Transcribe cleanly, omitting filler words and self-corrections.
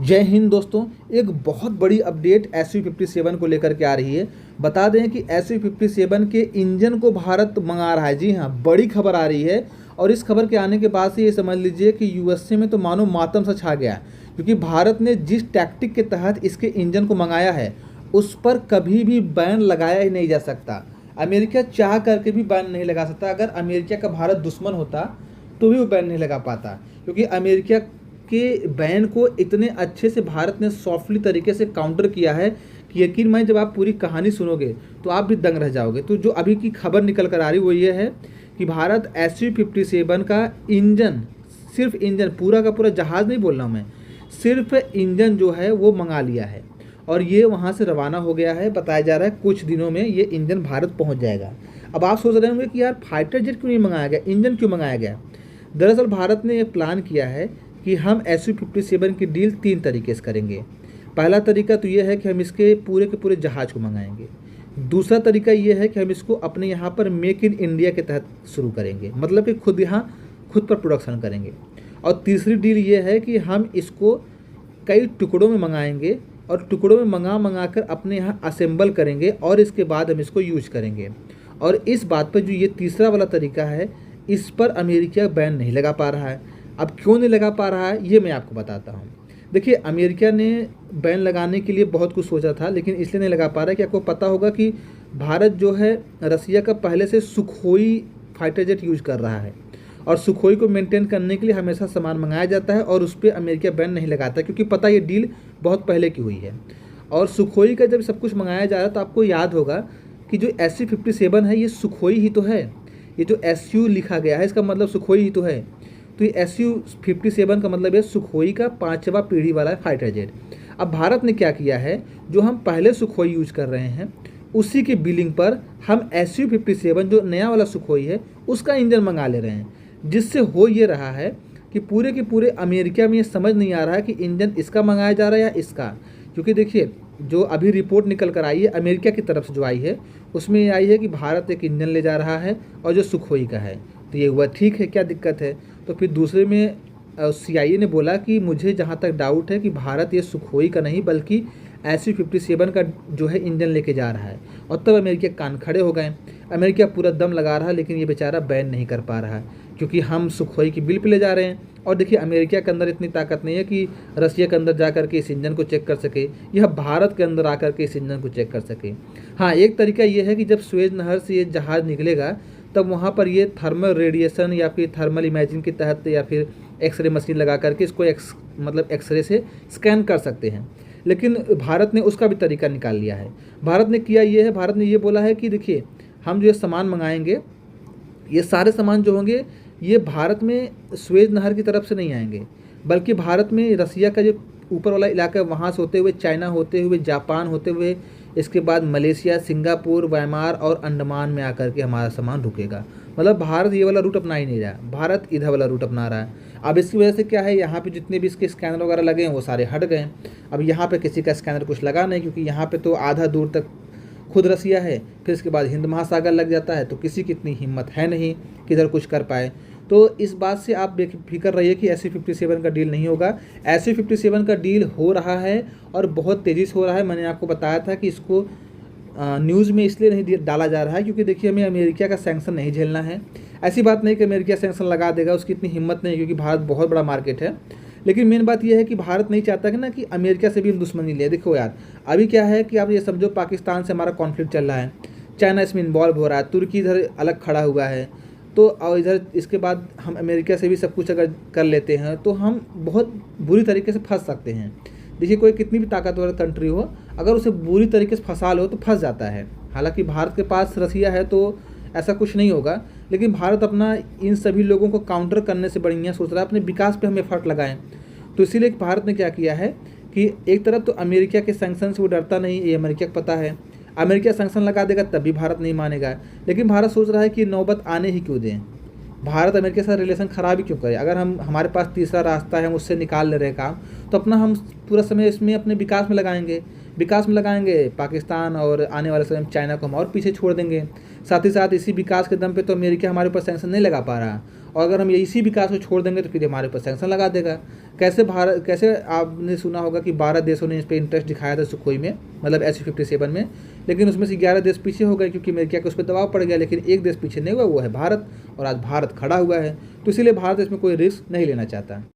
जय हिंद दोस्तों। एक बहुत बड़ी अपडेट SU-57 को लेकर के आ रही है। बता दें कि SU-57 के इंजन को भारत मंगा रहा है। जी हाँ, बड़ी खबर आ रही है और इस खबर के आने के बाद से ये समझ लीजिए कि यूएसए में तो मानो मातम सा छा गया, क्योंकि भारत ने जिस टैक्टिक के तहत इसके इंजन को मंगाया है उस पर कभी भी बैन लगाया ही नहीं जा सकता। अमेरिका चाह करके भी बैन नहीं लगा सकता। अगर अमेरिका का भारत दुश्मन होता तो भी वो बैन नहीं लगा पाता, क्योंकि अमेरिका के बैन को इतने अच्छे से भारत ने सॉफ्टली तरीके से काउंटर किया है कि यकीन मानिए जब आप पूरी कहानी सुनोगे तो आप भी दंग रह जाओगे। तो जो अभी की खबर निकल कर आ रही वो ये है कि भारत SU-57 का इंजन, सिर्फ इंजन, पूरा का पूरा जहाज़ नहीं बोल रहा हूँ मैं, सिर्फ इंजन जो है वो मंगा लिया है और ये वहाँ से रवाना हो गया है। बताया जा रहा है कुछ दिनों में ये इंजन भारत पहुँच जाएगा। अब आप सोच रहे होंगे कि यार फाइटर जेट क्यों नहीं मंगाया गया, इंजन क्यों मंगाया गया। दरअसल भारत ने ये प्लान किया है कि हम SU-57 की डील 3 तरीके से करेंगे। पहला तरीका तो ये है कि हम इसके पूरे के पूरे जहाज़ को मंगाएंगे। दूसरा तरीका ये है कि हम इसको अपने यहाँ पर मेक इन इंडिया के तहत शुरू करेंगे, मतलब कि खुद पर प्रोडक्शन करेंगे। और तीसरी डील ये है कि हम इसको कई टुकड़ों में मंगाएंगे और टुकड़ों में मंगा कर अपने यहाँ असेंबल करेंगे और इसके बाद हम इसको यूज करेंगे। और इस बात पर जो ये तीसरा वाला तरीका है, इस पर अमेरिका बैन नहीं लगा पा रहा है। अब क्यों नहीं लगा पा रहा है ये मैं आपको बताता हूँ। देखिए, अमेरिका ने बैन लगाने के लिए बहुत कुछ सोचा था, लेकिन इसलिए नहीं लगा पा रहा है कि आपको पता होगा कि भारत जो है रसिया का पहले से सुखोई फाइटर जेट यूज कर रहा है और सुखोई को मेंटेन करने के लिए हमेशा सामान मंगाया जाता है और उस पर अमेरिका बैन नहीं लगाता, क्योंकि पता ये डील बहुत पहले की हुई है। और सुखोई का जब सब कुछ मंगाया जा रहा है तो आपको याद होगा कि जो SU-57 है ये सुखोई ही तो है। ये जो SU लिखा गया है इसका मतलब सुखोई ही तो है। तो ये SU-57 का मतलब है सुखोई का 5वां पीढ़ी वाला फाइटर जेट। अब भारत ने क्या किया है, जो हम पहले सुखोई यूज कर रहे हैं उसी के बिलिंग पर हम SU-57 जो नया वाला सुखोई है उसका इंजन मंगा ले रहे हैं, जिससे हो ये रहा है कि पूरे के पूरे अमेरिका में ये समझ नहीं आ रहा है कि इंजन इसका मंगाया जा रहा है या इसका। क्योंकि देखिए, जो अभी रिपोर्ट निकल कर आई है अमेरिका की तरफ से जो आई है उसमें ये आई है कि भारत एक इंजन ले जा रहा है और जो सुखोई का है। तो ये हुआ ठीक है, क्या दिक्कत है। तो फिर दूसरे में CIA ने बोला कि मुझे जहाँ तक डाउट है कि भारत ये सुखोई का नहीं बल्कि SU-57 का जो है इंजन लेके जा रहा है। और तब अमेरिका कान खड़े हो गए। अमेरिका पूरा दम लगा रहा है, लेकिन ये बेचारा बैन नहीं कर पा रहा है, क्योंकि हम सुखोई की बिल पे ले जा रहे हैं। और देखिए, अमेरिका के अंदर इतनी ताकत नहीं है कि रसिया के अंदर जा कर के इस इंजन को चेक कर सके, यह भारत के अंदर आकर के इस इंजन को चेक कर सके। हाँ, एक तरीका ये है कि जब सुएज नहर से ये जहाज़ निकलेगा तब वहाँ पर ये थर्मल रेडिएशन या फिर थर्मल इमेजिंग के तहत या फिर एक्सरे मशीन लगा करके इसको एक्सरे से स्कैन कर सकते हैं। लेकिन भारत ने उसका भी तरीका निकाल लिया है। भारत ने किया ये है, भारत ने ये बोला है कि देखिए, हम जो ये सामान मंगाएंगे ये सारे सामान जो होंगे ये भारत में सुएज नहर की तरफ से नहीं आएंगे, बल्कि भारत में रसिया का जो ऊपर वाला इलाका है वहाँ से होते हुए, चाइना होते हुए, जापान होते हुए, इसके बाद मलेशिया, सिंगापुर, म्यांमार और अंडमान में आकर के हमारा सामान रुकेगा। मतलब भारत ये वाला रूट अपना ही नहीं रहा, भारत इधर वाला रूट अपना रहा है। अब इसकी वजह से क्या है, यहाँ पे जितने भी इसके स्कैनर वगैरह लगे हैं वो सारे हट गए। अब यहाँ पे किसी का स्कैनर कुछ लगा नहीं, क्योंकि यहाँ पे तो आधा दूर तक खुद रसिया है, फिर इसके बाद हिंद महासागर लग जाता है, तो किसी की इतनी हिम्मत है नहीं कि इधर कुछ कर पाए। तो इस बात से आप बेफिक्र रहिए कि SU-57 का डील नहीं होगा। SU-57 का डील हो रहा है और बहुत तेज़ी से हो रहा है। मैंने आपको बताया था कि इसको न्यूज़ में इसलिए नहीं डाला जा रहा है क्योंकि देखिए, हमें अमेरिका का सैंक्शन नहीं झेलना है। ऐसी बात नहीं कि अमेरिका सैंक्शन लगा देगा, उसकी इतनी हिम्मत नहीं, क्योंकि भारत बहुत बड़ा मार्केट है। लेकिन मेन बात यह है कि भारत नहीं चाहता कि ना कि अमेरिका से भी हम दुश्मनी ले। देखो यार, अभी क्या है कि आप ये समझो पाकिस्तान से हमारा कॉन्फ्लिक्ट चल रहा है, चाइना इसमें इन्वॉल्व हो रहा है, तुर्की इधर अलग खड़ा हुआ है, तो और इधर इसके बाद हम अमेरिका से भी सब कुछ अगर कर लेते हैं तो हम बहुत बुरी तरीके से फंस सकते हैं। देखिए, कोई कितनी भी ताकतवर कंट्री हो, अगर उसे बुरी तरीके से फंसा लो तो फंस जाता है। हालांकि भारत के पास रसिया है तो ऐसा कुछ नहीं होगा, लेकिन भारत अपना इन सभी लोगों को काउंटर करने से बढ़िया सोच रहा है अपने विकास पे हम एफर्ट लगाएं। तो इसीलिए भारत ने क्या किया है कि एक तरफ तो अमेरिका के सैंक्शन से वो डरता नहीं, ये अमेरिका को पता है। अमेरिका सैंक्शन लगा देगा तब भी भारत नहीं मानेगा, लेकिन भारत सोच रहा है कि नौबत आने ही क्यों दें, भारत अमेरिका के साथ रिलेशन ख़राब ही क्यों करें। अगर हमारे पास तीसरा रास्ता है, हम उससे निकाल ले रहे काम, तो अपना हम पूरा समय इसमें अपने विकास में लगाएंगे। पाकिस्तान और आने वाले समय में चाइना को हम और पीछे छोड़ देंगे। साथ ही साथ इसी विकास के दम पे तो अमेरिका हमारे ऊपर सैंक्शन नहीं लगा पा रहा, और अगर हम इसी विकास को छोड़ देंगे तो फिर हमारे ऊपर सैंक्शन लगा देगा। कैसे आपने सुना होगा कि 12 देशों ने इस पर इंटरेस्ट दिखाया था सुखोई में, मतलब SU-57 में, लेकिन उसमें से 11 देश पीछे हो गए क्योंकि अमेरिका के उस पर दबाव पड़ गया। लेकिन एक देश पीछे नहीं हुआ, वो है भारत, और आज भारत खड़ा हुआ है। तो इसीलिए भारत इसमें कोई रिस्क नहीं लेना चाहता।